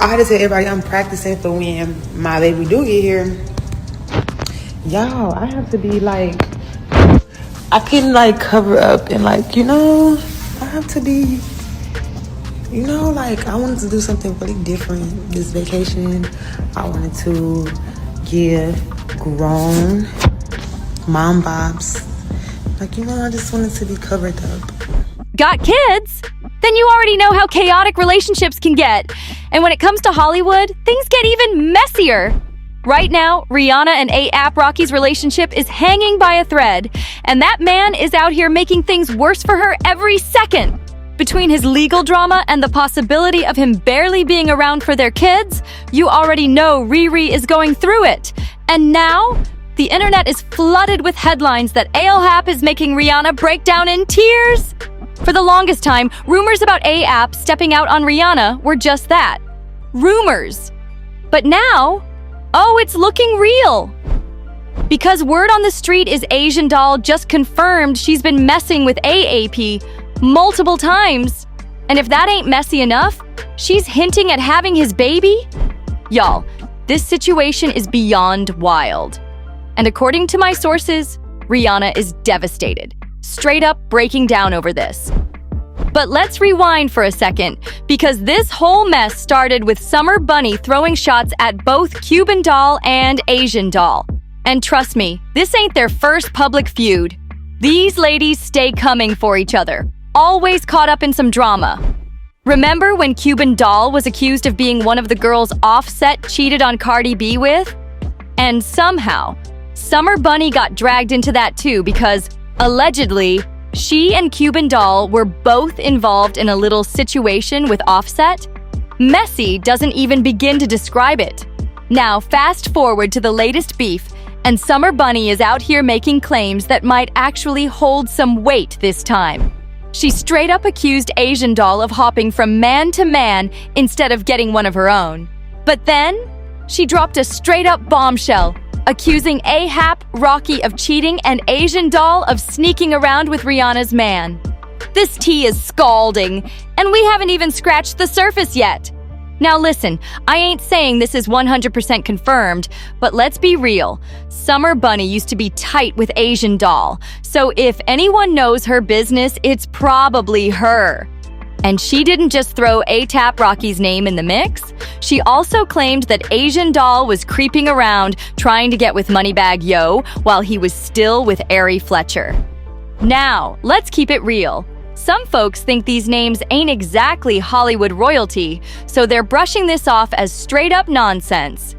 I had to tell everybody I'm practicing for when my baby do get here. Y'all, I have to be like, I couldn't like cover up and like, I have to be, like I wanted to do something really different this vacation. I wanted to give grown mom bobs. Like, I just wanted to be covered up. Got kids? Then you already know how chaotic relationships can get. And when it comes to Hollywood, things get even messier. Right now, Rihanna and A$AP Rocky's relationship is hanging by a thread, and that man is out here making things worse for her every second. Between his legal drama and the possibility of him barely being around for their kids, you already know Riri is going through it. And now, the internet is flooded with headlines that A$AP is making Rihanna break down in tears. For the longest time, rumors about A$AP stepping out on Rihanna were just that. Rumors. But now, it's looking real. Because word on the street is Asian Doll just confirmed she's been messing with A$AP multiple times. And if that ain't messy enough, she's hinting at having his baby? Y'all, this situation is beyond wild. And according to my sources, Rihanna is devastated, straight up breaking down over this. But let's rewind for a second, because this whole mess started with Summer Bunny throwing shots at both Cuban Doll and Asian Doll. And trust me, this ain't their first public feud. These ladies stay coming for each other, always caught up in some drama. Remember when Cuban Doll was accused of being one of the girls Offset cheated on Cardi B with? And somehow, Summer Bunny got dragged into that too because, allegedly, she and Cuban Doll were both involved in a little situation with Offset. Messy doesn't even begin to describe it. Now, fast forward to the latest beef, and Summer Bunny is out here making claims that might actually hold some weight this time. She straight up accused Asian Doll of hopping from man to man instead of getting one of her own. But then, she dropped a straight up bombshell, accusing A$AP Rocky of cheating and Asian Doll of sneaking around with Rihanna's man. This tea is scalding, and we haven't even scratched the surface yet. Now listen, I ain't saying this is 100% confirmed, but let's be real. Summer Bunny used to be tight with Asian Doll, so if anyone knows her business, it's probably her. And she didn't just throw A$AP Rocky's name in the mix. She also claimed that Asian Doll was creeping around trying to get with Moneybagg Yo while he was still with Ari Fletcher. Now, let's keep it real. Some folks think these names ain't exactly Hollywood royalty, so they're brushing this off as straight-up nonsense.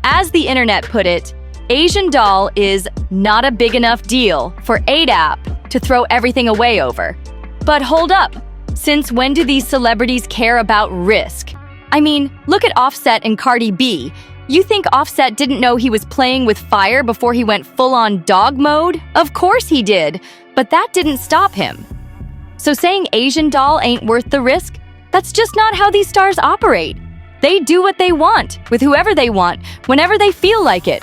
As the internet put it, Asian Doll is not a big enough deal for A$AP to throw everything away over. But hold up. Since when do these celebrities care about risk? I mean, look at Offset and Cardi B. You think Offset didn't know he was playing with fire before he went full-on dog mode? Of course he did, but that didn't stop him. So saying Asian Doll ain't worth the risk? That's just not how these stars operate. They do what they want, with whoever they want, whenever they feel like it.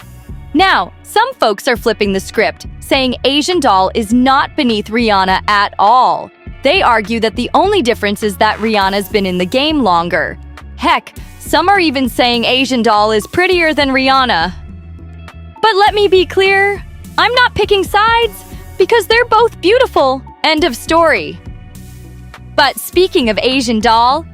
Now, some folks are flipping the script, saying Asian Doll is not beneath Rihanna at all. They argue that the only difference is that Rihanna's been in the game longer. Heck, some are even saying Asian Doll is prettier than Rihanna. But let me be clear, I'm not picking sides, because they're both beautiful. End of story. But speaking of Asian Doll,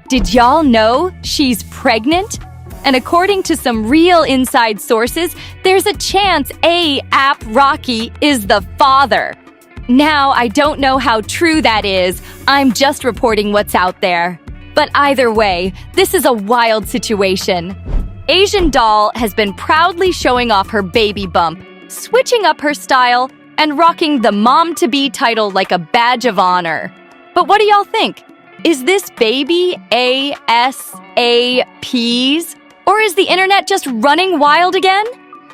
did y'all know she's pregnant? And according to some real inside sources, there's a chance A$AP Rocky is the father. Now, I don't know how true that is. I'm just reporting what's out there. But either way, this is a wild situation. Asian Doll has been proudly showing off her baby bump, switching up her style, and rocking the mom-to-be title like a badge of honor. But what do y'all think? Is this baby ASAP's? Or is the internet just running wild again?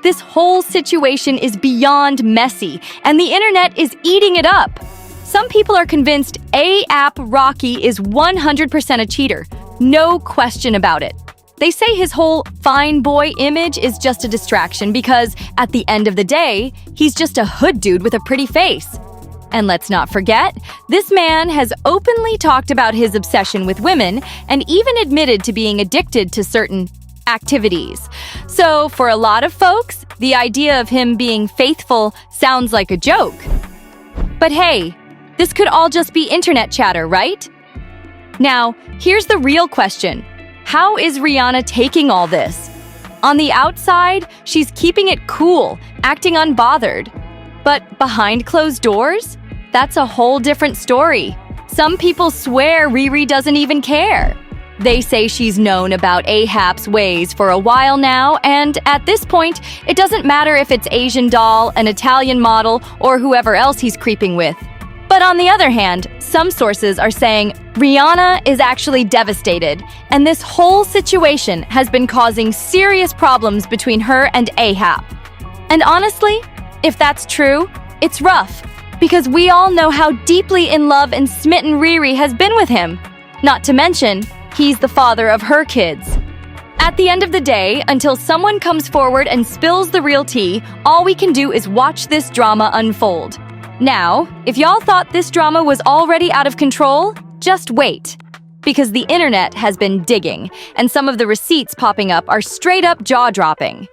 This whole situation is beyond messy, and the internet is eating it up. Some people are convinced A$AP Rocky is 100% a cheater. No question about it. They say his whole fine boy image is just a distraction because, at the end of the day, he's just a hood dude with a pretty face. And let's not forget, this man has openly talked about his obsession with women and even admitted to being addicted to certain activities. So, for a lot of folks, the idea of him being faithful sounds like a joke. But hey, this could all just be internet chatter, right? Now, here's the real question. How is Rihanna taking all this? On the outside, she's keeping it cool, acting unbothered. But behind closed doors? That's a whole different story. Some people swear Riri doesn't even care. They say she's known about AHAP's ways for a while now, and at this point, it doesn't matter if it's Asian doll, an Italian model, or whoever else he's creeping with. But on the other hand, some sources are saying Rihanna is actually devastated, and this whole situation has been causing serious problems between her and AHAP. And honestly, if that's true, it's rough, because we all know how deeply in love and smitten Riri has been with him. Not to mention, he's the father of her kids. At the end of the day, until someone comes forward and spills the real tea, all we can do is watch this drama unfold. Now, if y'all thought this drama was already out of control, just wait. Because the internet has been digging, and some of the receipts popping up are straight up jaw-dropping.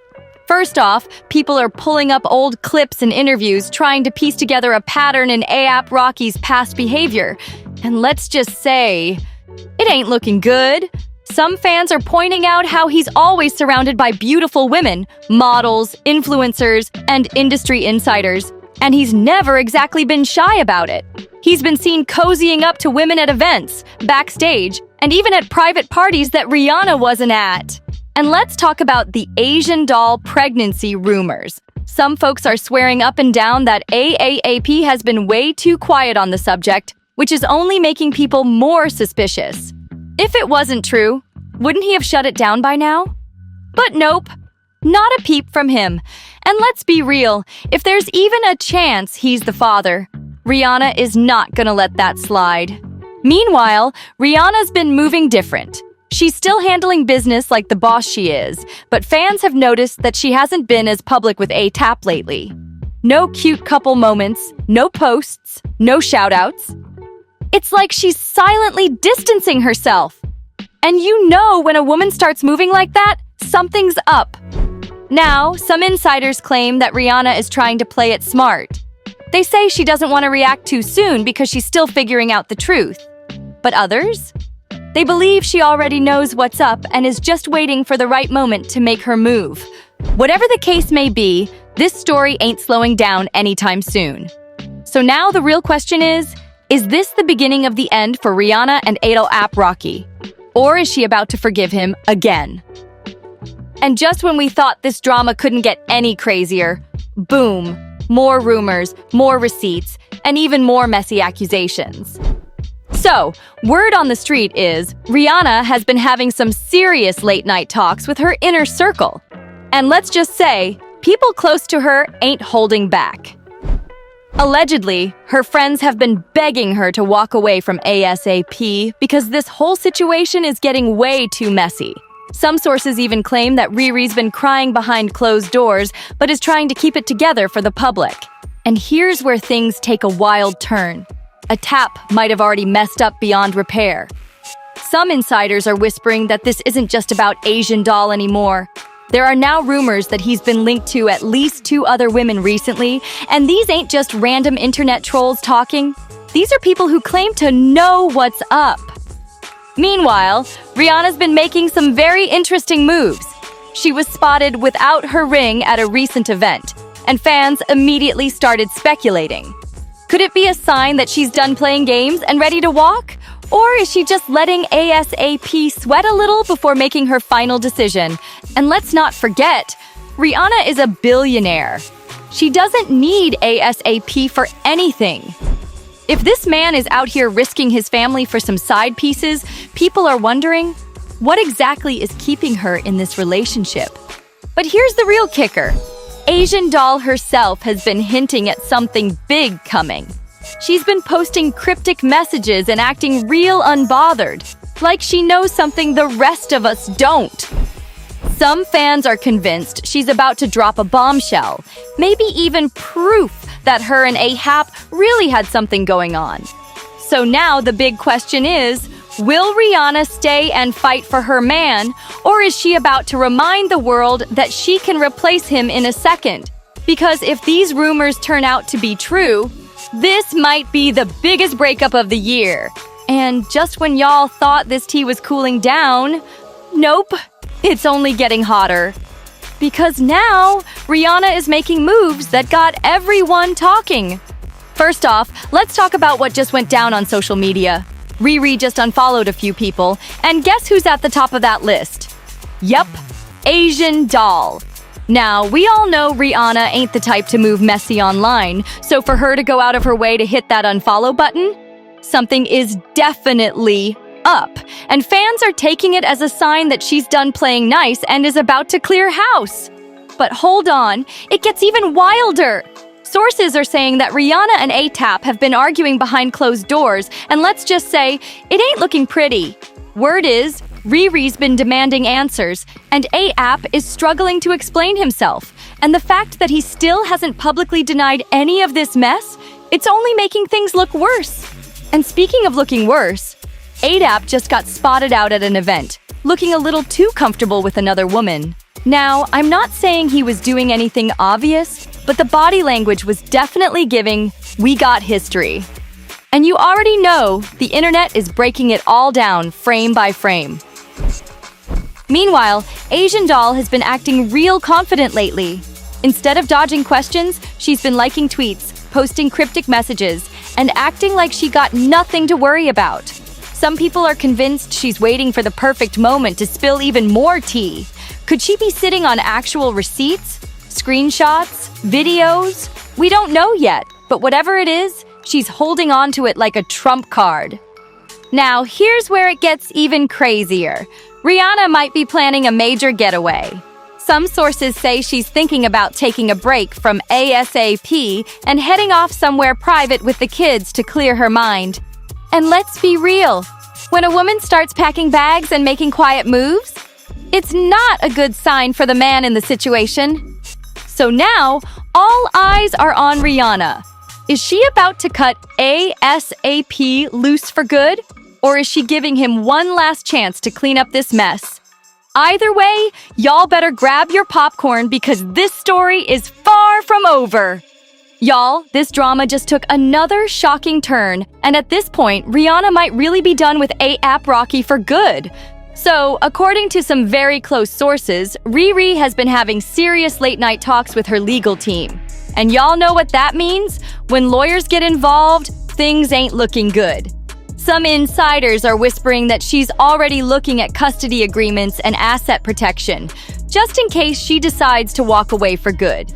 First off, people are pulling up old clips and interviews trying to piece together a pattern in A$AP Rocky's past behavior. And let's just say, it ain't looking good. Some fans are pointing out how he's always surrounded by beautiful women, models, influencers, and industry insiders. And he's never exactly been shy about it. He's been seen cozying up to women at events, backstage, and even at private parties that Rihanna wasn't at. And let's talk about the Asian doll pregnancy rumors. Some folks are swearing up and down that AAAP has been way too quiet on the subject, which is only making people more suspicious. If it wasn't true, wouldn't he have shut it down by now? But nope, not a peep from him. And let's be real, if there's even a chance he's the father, Rihanna is not gonna let that slide. Meanwhile, Rihanna's been moving different. She's still handling business like the boss she is, but fans have noticed that she hasn't been as public with A$AP lately. No cute couple moments, no posts, no shoutouts. It's like she's silently distancing herself. And you know when a woman starts moving like that, something's up. Now, some insiders claim that Rihanna is trying to play it smart. They say she doesn't want to react too soon because she's still figuring out the truth. But others? They believe she already knows what's up and is just waiting for the right moment to make her move. Whatever the case may be, this story ain't slowing down anytime soon. So now the real question is this the beginning of the end for Rihanna and A$AP Rocky? Or is she about to forgive him again? And just when we thought this drama couldn't get any crazier, boom, more rumors, more receipts, and even more messy accusations. So, word on the street is Rihanna has been having some serious late-night talks with her inner circle. And let's just say, people close to her ain't holding back. Allegedly, her friends have been begging her to walk away from ASAP because this whole situation is getting way too messy. Some sources even claim that Riri's been crying behind closed doors, but is trying to keep it together for the public. And here's where things take a wild turn. A$AP might have already messed up beyond repair. Some insiders are whispering that this isn't just about Asian doll anymore. There are now rumors that he's been linked to at least 2 other women recently, and these ain't just random internet trolls talking. These are people who claim to know what's up. Meanwhile, Rihanna's been making some very interesting moves. She was spotted without her ring at a recent event, and fans immediately started speculating. Could it be a sign that she's done playing games and ready to walk? Or is she just letting ASAP sweat a little before making her final decision? And let's not forget, Rihanna is a billionaire. She doesn't need ASAP for anything. If this man is out here risking his family for some side pieces, people are wondering, what exactly is keeping her in this relationship? But here's the real kicker. Asian doll herself has been hinting at something big coming. She's been posting cryptic messages and acting real unbothered, like she knows something the rest of us don't. Some fans are convinced she's about to drop a bombshell, maybe even proof that her and AHAP really had something going on. So now the big question is, will Rihanna stay and fight for her man, or is she about to remind the world that she can replace him in a second? Because if these rumors turn out to be true, this might be the biggest breakup of the year. And just when y'all thought this tea was cooling down, nope, it's only getting hotter. Because now, Rihanna is making moves that got everyone talking. First off, let's talk about what just went down on social media. Riri just unfollowed a few people, and guess who's at the top of that list? Yup, Asian Doll. Now, we all know Rihanna ain't the type to move messy online, so for her to go out of her way to hit that unfollow button, something is definitely up. And fans are taking it as a sign that she's done playing nice and is about to clear house. But hold on, it gets even wilder. Sources are saying that Rihanna and ATAP have been arguing behind closed doors, and let's just say, it ain't looking pretty. Word is, Riri's been demanding answers, and AAP is struggling to explain himself. And the fact that he still hasn't publicly denied any of this mess, it's only making things look worse. And speaking of looking worse, AAP just got spotted out at an event, looking a little too comfortable with another woman. Now, I'm not saying he was doing anything obvious, but the body language was definitely giving, we got history. And you already know the internet is breaking it all down frame by frame. Meanwhile, Asian Doll has been acting real confident lately. Instead of dodging questions, she's been liking tweets, posting cryptic messages, and acting like she got nothing to worry about. Some people are convinced she's waiting for the perfect moment to spill even more tea. Could she be sitting on actual receipts, screenshots, videos? We don't know yet, but whatever it is, she's holding on to it like a trump card. Now, here's where it gets even crazier. Rihanna might be planning a major getaway. Some sources say she's thinking about taking a break from ASAP and heading off somewhere private with the kids to clear her mind. And let's be real, when a woman starts packing bags and making quiet moves, it's not a good sign for the man in the situation. So now, all eyes are on Rihanna. Is she about to cut ASAP loose for good? Or is she giving him one last chance to clean up this mess? Either way, y'all better grab your popcorn because this story is far from over. Y'all, this drama just took another shocking turn, and at this point, Rihanna might really be done with AAP Rocky for good. So, according to some very close sources, Riri has been having serious late-night talks with her legal team. And y'all know what that means? When lawyers get involved, things ain't looking good. Some insiders are whispering that she's already looking at custody agreements and asset protection, just in case she decides to walk away for good.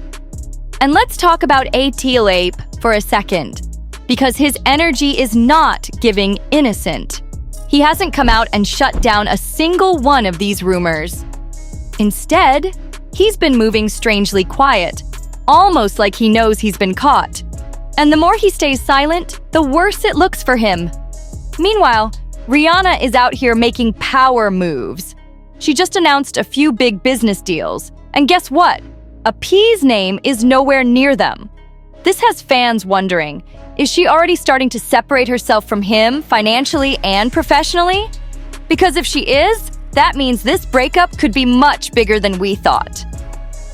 And let's talk about ATAP for a second, because his energy is not giving innocent. He hasn't come out and shut down a single one of these rumors. Instead, he's been moving strangely quiet, almost like he knows he's been caught. And the more he stays silent, the worse it looks for him. Meanwhile, Rihanna is out here making power moves. She just announced a few big business deals, and guess what? A P's name is nowhere near them. This has fans wondering, is she already starting to separate herself from him financially and professionally? Because if she is, that means this breakup could be much bigger than we thought.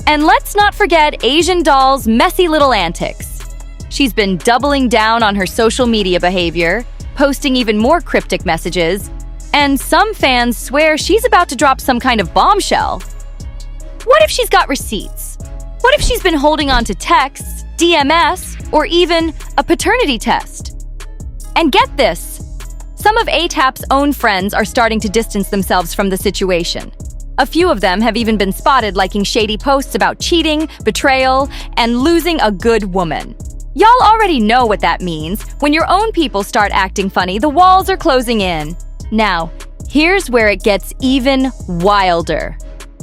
And let's not forget Asian Doll's messy little antics. She's been doubling down on her social media behavior, posting even more cryptic messages, and some fans swear she's about to drop some kind of bombshell. What if she's got receipts? What if she's been holding on to texts, DMS, or even a paternity test? And get this, some of ATAP's own friends are starting to distance themselves from the situation. A few of them have even been spotted liking shady posts about cheating, betrayal, and losing a good woman. Y'all already know what that means. When your own people start acting funny, the walls are closing in. Now, here's where it gets even wilder.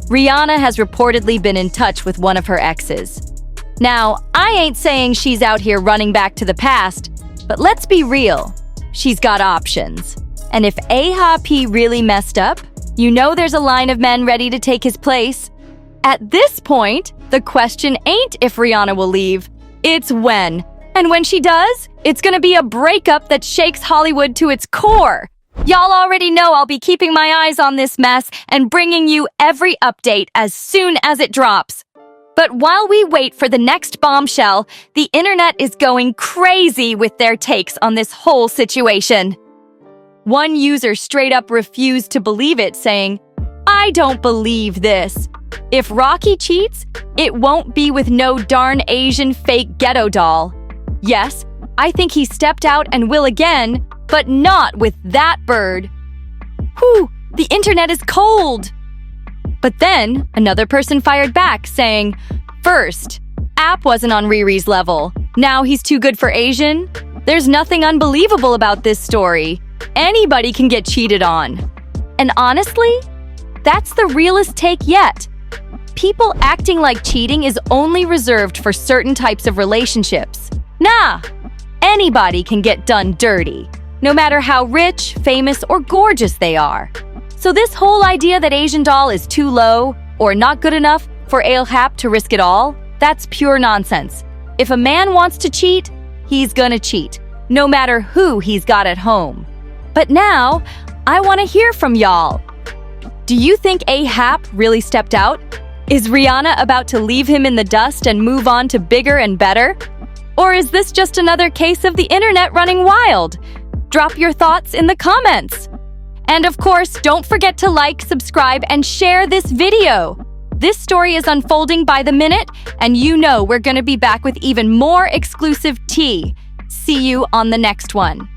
Rihanna has reportedly been in touch with one of her exes. Now, I ain't saying she's out here running back to the past, but let's be real. She's got options. And if AHP really messed up, you know there's a line of men ready to take his place. At this point, the question ain't if Rihanna will leave, It's when. And when she does, it's gonna be a breakup that shakes Hollywood to its core. Y'all already know I'll be keeping my eyes on this mess and bringing you every update as soon as it drops. But while we wait for the next bombshell, the internet is going crazy with their takes on this whole situation. One user straight up refused to believe it, saying, "I don't believe this. If Rocky cheats, it won't be with no darn Asian fake ghetto doll. Yes, I think he stepped out and will again, but not with that bird." Whew, the internet is cold. But then, another person fired back, saying, "First, App wasn't on Riri's level. Now he's too good for Asian? There's nothing unbelievable about this story. Anybody can get cheated on." And honestly, that's the realest take yet. People acting like cheating is only reserved for certain types of relationships. Nah, anybody can get done dirty, no matter how rich, famous, or gorgeous they are. So this whole idea that Asian doll is too low or not good enough for ALHAP to risk it all, that's pure nonsense. If a man wants to cheat, he's gonna cheat, no matter who he's got at home. But now, I want to hear from y'all. Do you think AHAP really stepped out? Is Rihanna about to leave him in the dust and move on to bigger and better? Or is this just another case of the internet running wild? Drop your thoughts in the comments. And of course, don't forget to like, subscribe, and share this video. This story is unfolding by the minute, and you know we're going to be back with even more exclusive tea. See you on the next one.